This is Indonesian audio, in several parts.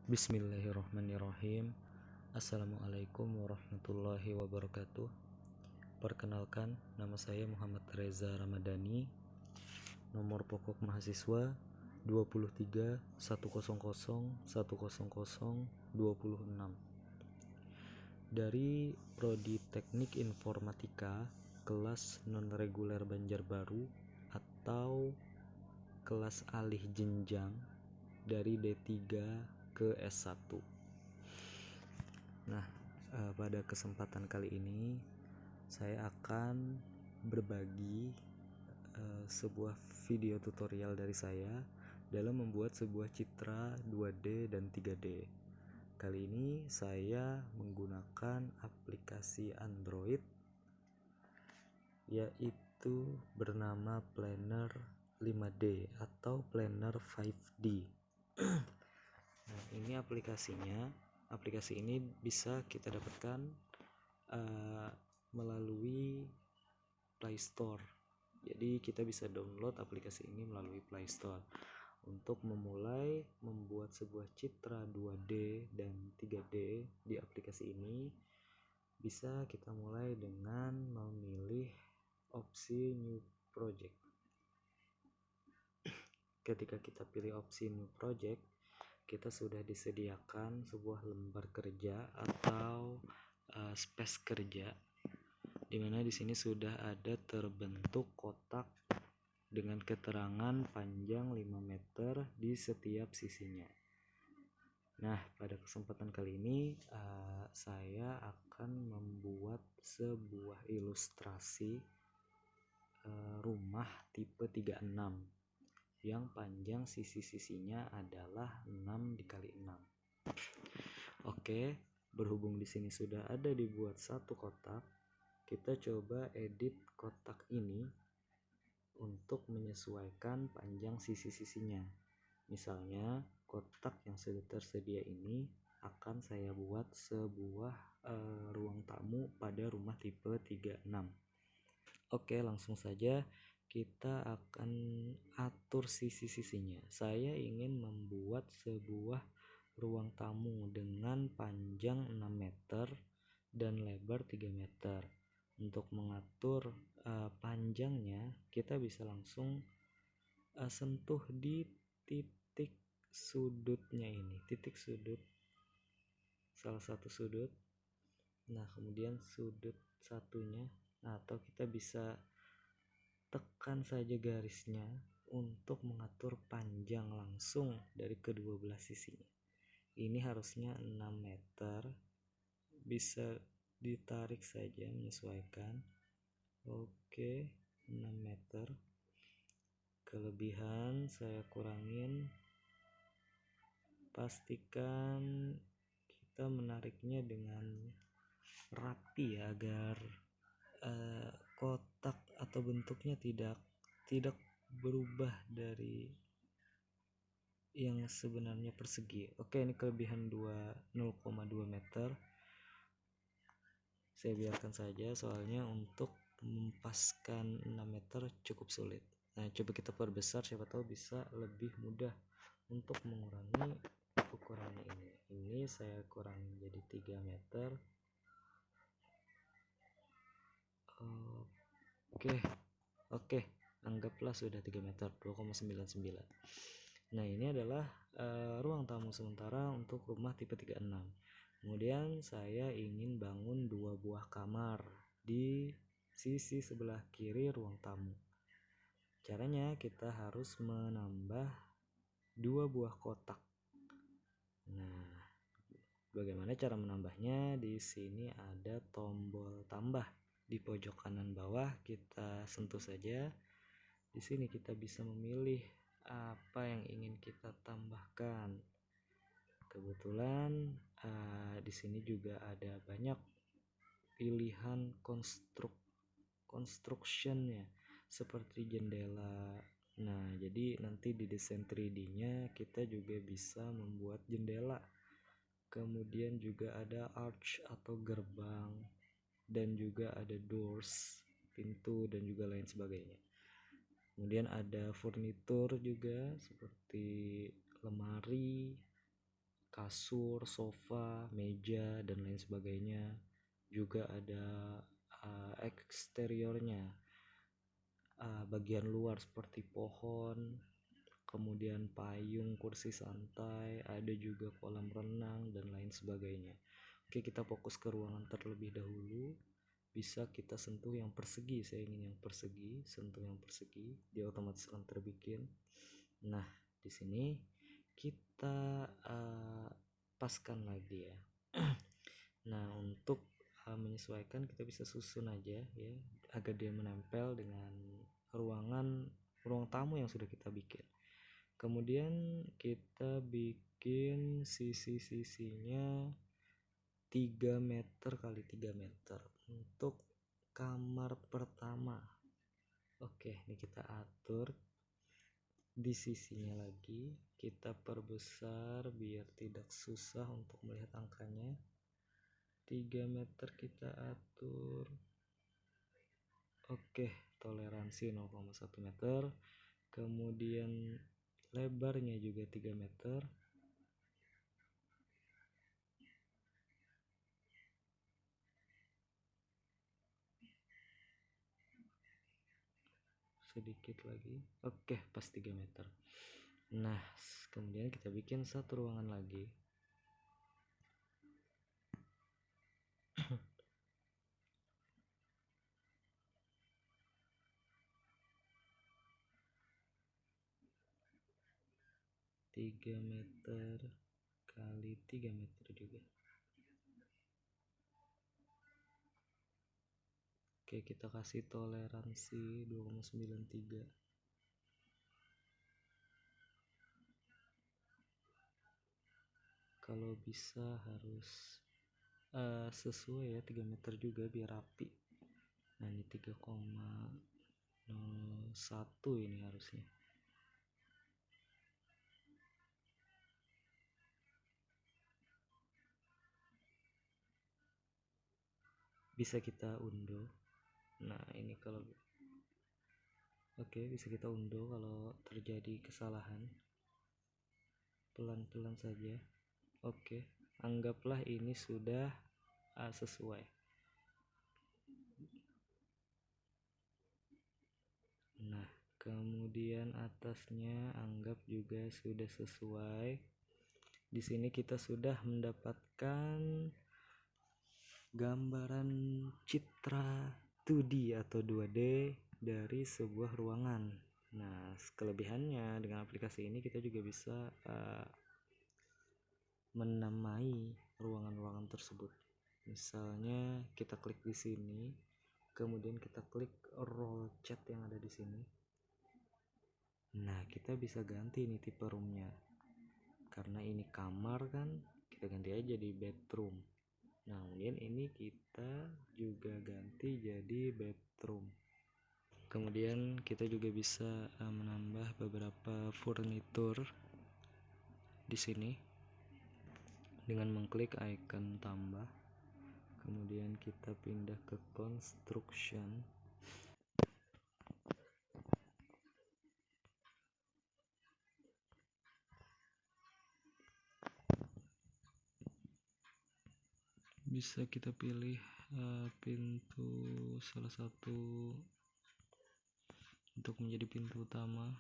Bismillahirrahmanirrahim. Assalamualaikum warahmatullahi wabarakatuh. Perkenalkan, nama saya Muhammad Reza Ramadhani. Nomor pokok mahasiswa 23 100 100 26. Dari Prodi Teknik Informatika kelas non-reguler Banjarbaru atau kelas alih jenjang dari D3 ke S1. Nah, pada kesempatan kali ini saya akan berbagi sebuah video tutorial dari saya dalam membuat sebuah citra 2D dan 3D. Kali ini saya menggunakan aplikasi Android yaitu bernama Planner 5D atau Planner 5D. Nah, ini aplikasinya. Aplikasi ini bisa kita dapatkan melalui Play Store. Jadi kita bisa download aplikasi ini melalui Play Store. Untuk memulai membuat sebuah citra 2D dan 3D di aplikasi ini, bisa kita mulai dengan memilih opsi New Project. Ketika kita pilih opsi New Project, kita sudah disediakan sebuah lembar kerja atau space kerja, dimana di sini sudah ada terbentuk kotak dengan keterangan panjang 5 meter di setiap sisinya. Nah, pada kesempatan kali ini saya akan membuat sebuah ilustrasi rumah tipe 36 yang panjang sisi-sisinya adalah 6 dikali 6. Oke, berhubung di sini sudah ada dibuat satu kotak, kita coba edit kotak ini untuk menyesuaikan panjang sisi-sisinya. Misalnya, kotak yang sudah tersedia ini akan saya buat sebuah ruang tamu pada rumah tipe 36. Oke, langsung saja kita akan atur sisi-sisinya. Saya ingin membuat sebuah ruang tamu dengan panjang 6 meter dan lebar 3 meter. Untuk mengatur panjangnya, kita bisa langsung sentuh di titik sudutnya ini, titik sudut, salah satu sudut. Nah, kemudian sudut satunya, atau kita bisa tekan saja garisnya untuk mengatur panjang langsung dari kedua belah sisinya. Ini harusnya 6 meter, bisa ditarik saja menyesuaikan. Oke, 6 meter. Kelebihan saya kurangin. Pastikan kita menariknya dengan rapi ya, agar kotak atau bentuknya tidak berubah dari yang sebenarnya persegi. Oke, ini kelebihan 0,2 meter. Saya biarkan saja, soalnya untuk mempaskan 6 meter cukup sulit. Nah, coba kita perbesar, siapa tahu bisa lebih mudah untuk mengurangi ukurannya ini. Ini saya kurangi jadi 3 meter. Oke, anggaplah sudah 3 meter, 2,99. Nah, ini adalah ruang tamu sementara untuk rumah tipe 36. Kemudian saya ingin bangun 2 buah kamar di sisi sebelah kiri ruang tamu. Caranya kita harus menambah 2 buah kotak. Nah, bagaimana cara menambahnya? Di sini ada tombol tambah di pojok kanan bawah, kita sentuh saja. Di sini kita bisa memilih apa yang ingin kita tambahkan. Kebetulan di sini juga ada banyak pilihan construction-nya seperti jendela. Nah, jadi nanti di desain 3D-nya kita juga bisa membuat jendela. Kemudian juga ada arch atau gerbang, dan juga ada doors, pintu, dan juga lain sebagainya. Kemudian ada furnitur juga seperti lemari, kasur, sofa, meja, dan lain sebagainya. Juga ada eksteriornya, bagian luar seperti pohon, kemudian payung, kursi santai, ada juga kolam renang dan lain sebagainya. Oke, kita fokus ke ruangan terlebih dahulu. Bisa kita sentuh yang persegi, saya ingin yang persegi, sentuh yang persegi, dia otomatis akan terbikin. Nah, di sini kita paskan lagi ya. Nah, untuk menyesuaikan kita bisa susun aja ya agar dia menempel dengan ruang tamu yang sudah kita bikin. Kemudian kita bikin sisi-sisinya 3 meter kali 3 meter untuk kamar pertama. Oke, ini kita atur di sisinya lagi, kita perbesar biar tidak susah untuk melihat angkanya. 3 meter kita atur. Oke, toleransi 0,1 meter. Kemudian lebarnya juga 3 meter. Sedikit lagi. Oke, pas 3 meter. Nah, kemudian kita bikin satu ruangan lagi. Tiga meter kali 3 meter juga. Oke, kita kasih toleransi 2,93. Kalau bisa harus sesuai ya, 3 meter juga biar rapi. Nah, ini 3,01 ini harusnya. Bisa kita unduh. Nah, ini kalau bisa kita unduh kalau terjadi kesalahan. Pelan-pelan saja. Oke, anggaplah ini sudah sesuai. Nah, kemudian atasnya anggap juga sudah sesuai. Di sini kita sudah mendapatkan gambaran citra 2D atau 2D dari sebuah ruangan. Nah, kelebihannya dengan aplikasi ini kita juga bisa menamai ruangan-ruangan tersebut. Misalnya kita klik di sini, kemudian kita klik roll chat yang ada di sini. Nah, kita bisa ganti ini tipe roomnya. Karena ini kamar kan, kita ganti aja di bedroom. Nah, kemudian ini kita juga ganti jadi bedroom. Kemudian kita juga bisa menambah beberapa furnitur di sini dengan mengklik icon tambah. Kemudian kita pindah ke construction. Bisa kita pilih pintu salah satu untuk menjadi pintu utama,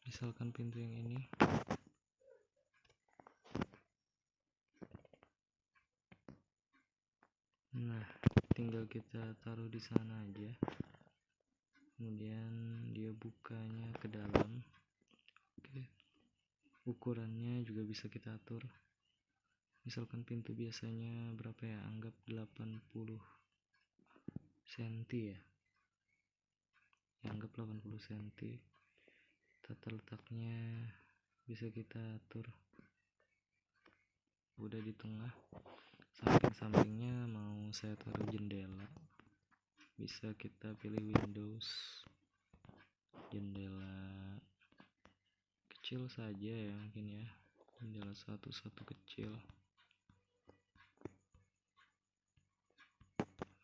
misalkan pintu yang ini. Nah, tinggal kita taruh di sana aja, kemudian dia bukanya ke dalam. Oke, ukurannya juga bisa kita atur. Misalkan pintu biasanya berapa ya, anggap 80 cm ya, anggap 80 cm. Tata letaknya bisa kita atur, udah di tengah. Samping-sampingnya mau saya taruh jendela, bisa kita pilih Windows, jendela kecil saja ya, mungkin ya, jendela satu kecil,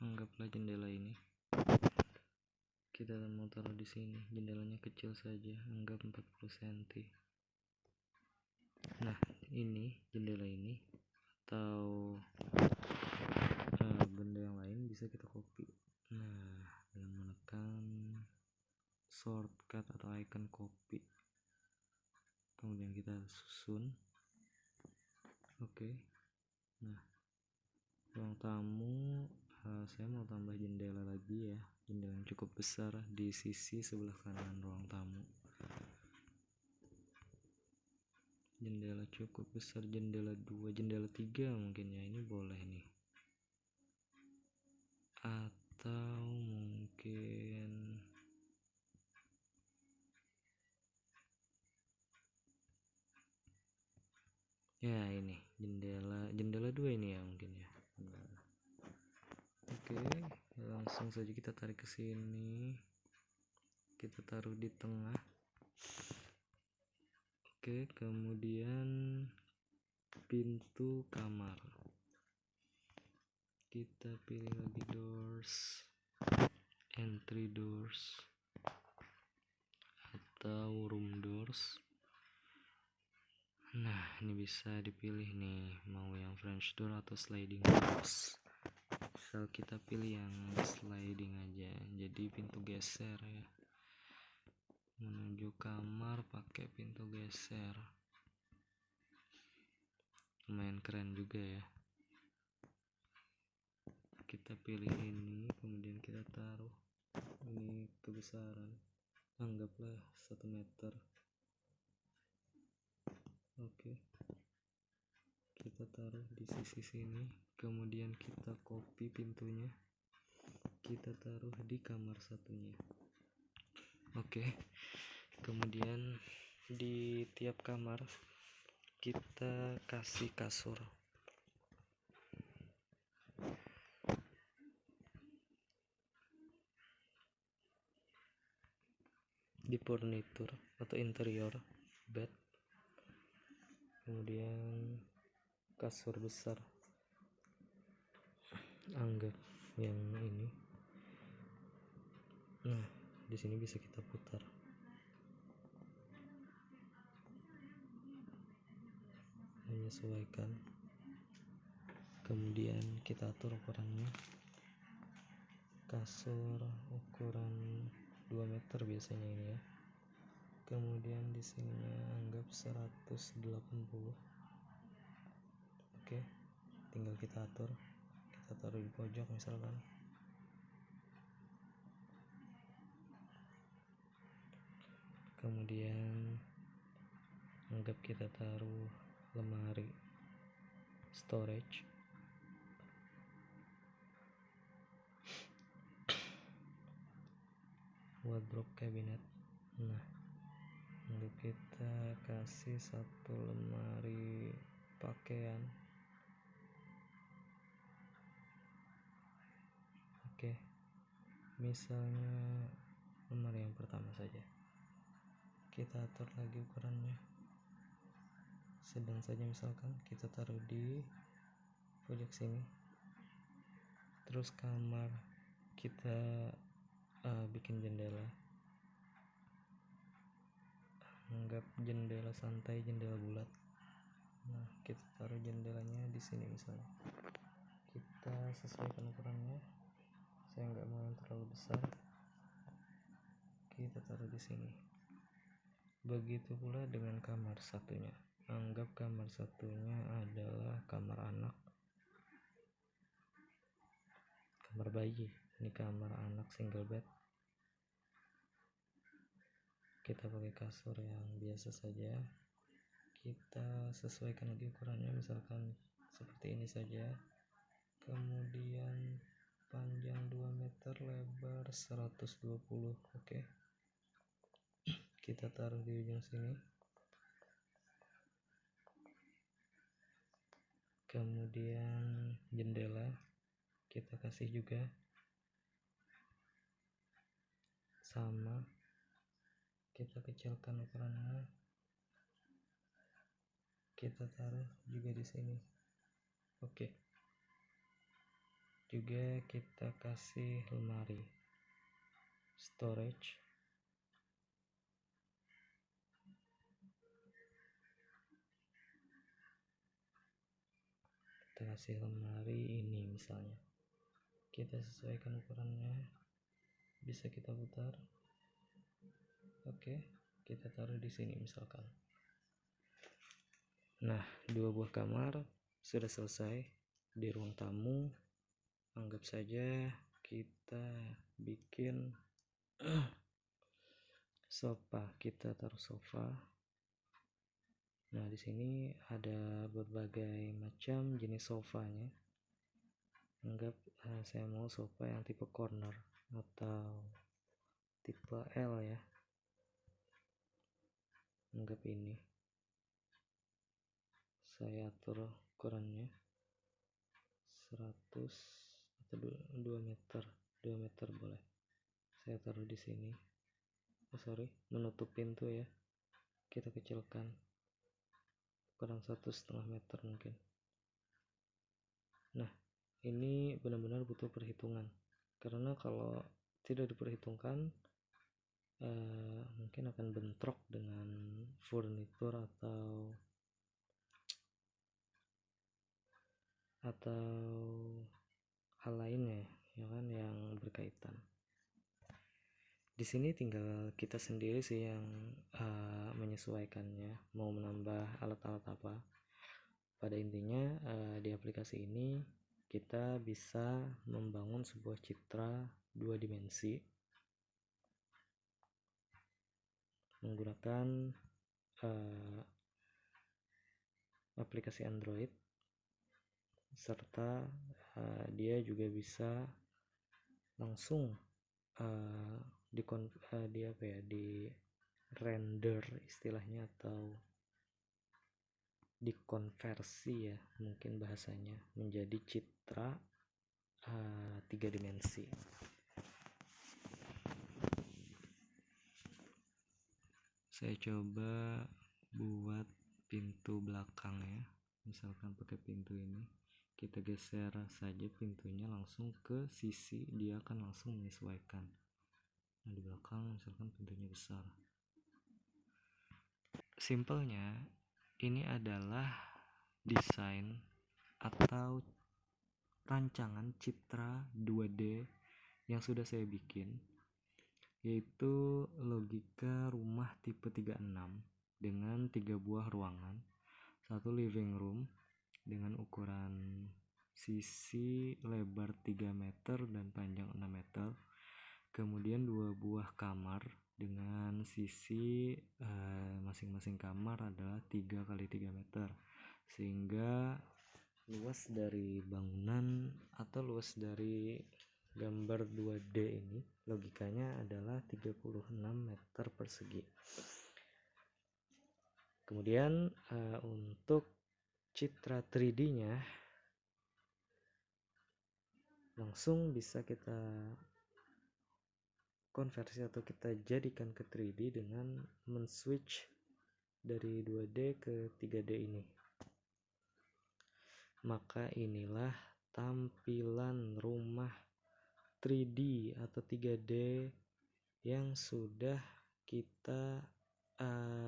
anggaplah jendela ini. kita mau taruh di sini. Jendelanya kecil saja, anggap 40 cm. Nah, ini jendela ini atau benda yang lain bisa kita copy. Nah, dengan menekan shortcut atau icon copy, kemudian kita susun. Oke. Nah, ruang tamu, saya mau tambah jendela lagi ya, jendela yang cukup besar di sisi sebelah kanan ruang tamu. Jendela cukup besar, jendela 2, jendela 3 mungkin ya, ini boleh nih. Atau mungkin ya ini jendela 2 ini ya mungkin ya. Oke, langsung saja kita tarik ke sini, kita taruh di tengah. Oke, kemudian pintu kamar, kita pilih lagi doors, entry doors atau room doors. Nah, ini bisa dipilih nih, mau yang French door atau sliding doors. Misal kita pilih yang sliding aja, jadi pintu geser ya, menuju kamar pakai pintu geser. Lumayan keren juga ya. Kita pilih ini, kemudian kita taruh ini kebesaran, anggaplah 1 meter. Oke, kita taruh di sisi sini, kemudian kita copy pintunya, kita taruh di kamar satunya. Oke, kemudian di tiap kamar kita kasih kasur. Di furniture atau interior bed, kemudian kasur besar, anggap yang ini. Nah, di sini bisa kita putar. Menyesuaikan. Kemudian kita atur ukurannya. Kasur ukuran 2 meter biasanya ini ya. Kemudian di sininya anggap 180. Oke, tinggal kita atur. Kita taruh di pojok misalkan. Kemudian anggap kita taruh lemari storage. Wardrobe cabinet. Nah, anggap kita kasih 1 lemari pakaian. Oke, misalnya lemari yang pertama saja, kita atur lagi ukurannya, sedang saja, misalkan kita taruh di pojok sini. Terus kamar kita bikin jendela, anggap jendela santai, jendela bulat. Nah, kita taruh jendelanya di sini misalnya, kita sesuaikan ukurannya. Saya nggak mau yang terlalu besar, kita taruh di sini. Begitu pula dengan kamar satunya, anggap kamar satunya adalah kamar anak, kamar bayi. Ini kamar anak single bed. Kita pakai kasur yang biasa saja, kita sesuaikan lagi ukurannya, misalkan seperti ini saja. Kemudian panjang 2 meter, lebar 120. Oke, kita taruh di ujung sini. Kemudian jendela kita kasih juga sama, kita kecilkan ukurannya, kita taruh juga di sini. Oke, juga kita kasih lemari storage, kita kasih lemari ini misalnya, kita sesuaikan ukurannya, bisa kita putar. Oke, kita taruh di sini misalkan. Nah, 2 buah kamar sudah selesai di ruang tamu. Anggap saja kita bikin sofa, kita taruh sofa. Nah, di sini ada berbagai macam jenis sofanya. Anggap saya mau sofa yang tipe corner atau tipe L ya. Anggap ini. Saya atur ukurannya 100 atau 2 meter. 2 meter boleh. Saya taruh di sini. Menutup pintu ya. Kita kecilkan. Kurang 1,5 meter mungkin. Nah, ini benar-benar butuh perhitungan. Karena kalau tidak diperhitungkan mungkin akan bentrok dengan furnitur atau hal lainnya ya kan yang berkaitan. Di sini tinggal kita sendiri sih yang menyesuaikannya, mau menambah alat-alat apa. Pada intinya di aplikasi ini kita bisa membangun sebuah citra 2 dimensi menggunakan aplikasi Android, serta dia juga bisa langsung di render istilahnya, atau dikonversi ya mungkin bahasanya, menjadi citra 3 dimensi. Saya coba buat pintu belakang ya, misalkan pakai pintu ini, kita geser saja pintunya langsung ke sisi, dia akan langsung menyesuaikan. Nah, di belakang misalkan pintunya besar. Simpelnya ini adalah desain atau rancangan citra 2D yang sudah saya bikin, yaitu logika rumah tipe 36 dengan 3 buah ruangan, 1 living room dengan ukuran sisi lebar 3 meter dan panjang 6 meter, kemudian 2 buah kamar dengan sisi masing-masing kamar adalah 3 kali 3 meter, sehingga luas dari bangunan atau luas dari gambar 2D ini logikanya adalah 36 meter persegi. Kemudian untuk citra 3D nya langsung bisa kita konversi atau kita jadikan ke 3D dengan men-switch dari 2D ke 3D ini. Maka inilah tampilan rumah 3D atau 3D yang sudah kita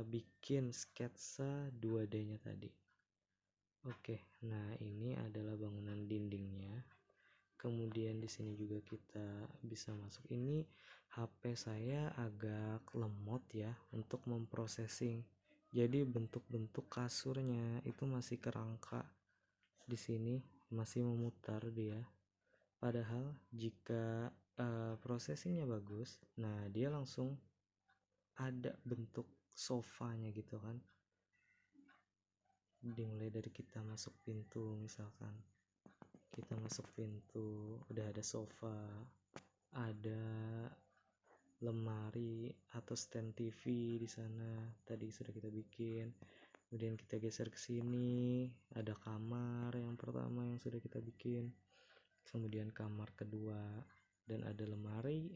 bikin sketsa 2D-nya tadi. Oke, nah ini adalah bangunan dindingnya. Kemudian di sini juga kita bisa masuk. Ini HP saya agak lemot ya untuk memprosesing. Jadi bentuk-bentuk kasurnya itu masih kerangka. Di sini masih memutar dia. Padahal jika processingnya bagus, nah dia langsung ada bentuk sofanya gitu kan. Dimulai dari kita masuk pintu, misalkan kita masuk pintu udah ada sofa, ada lemari atau stand TV di sana tadi sudah kita bikin. Kemudian kita geser ke sini, ada kamar yang pertama yang sudah kita bikin, kemudian kamar kedua, dan ada lemari.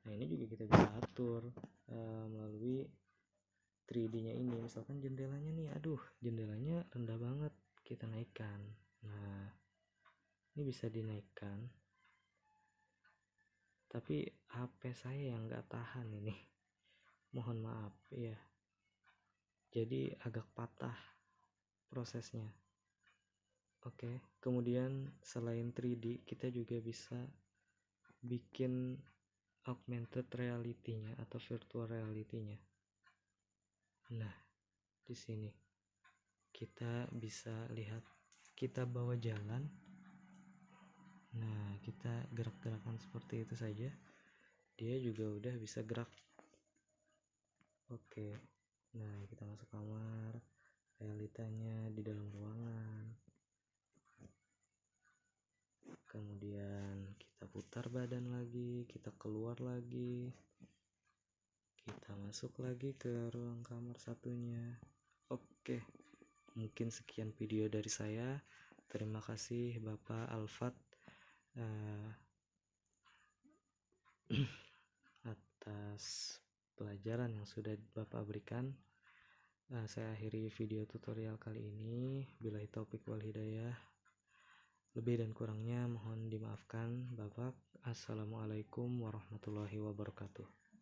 Nah, ini juga kita bisa atur melalui 3D-nya ini. Misalkan jendelanya nih, jendelanya rendah banget, kita naikkan. Nah, ini bisa dinaikkan. tapi HP saya yang nggak tahan ini, mohon maaf ya, jadi agak patah prosesnya. Oke, kemudian selain 3D kita juga bisa bikin augmented reality-nya atau virtual reality-nya. Nah, di sini kita bisa lihat kita bawa jalan. Nah, kita gerak-gerakan seperti itu saja, dia juga udah bisa gerak. Oke, nah kita masuk kamar, realitanya di dalam ruangan, kemudian kita putar badan lagi, kita keluar lagi, kita masuk lagi ke ruang kamar satunya. Oke, mungkin sekian video dari saya. Terima kasih Bapak Alfat atas pelajaran yang sudah Bapak berikan. Saya akhiri video tutorial kali ini. Billahi taufik wal hidayah. Lebih dan kurangnya mohon dimaafkan Bapak. Assalamualaikum warahmatullahi wabarakatuh.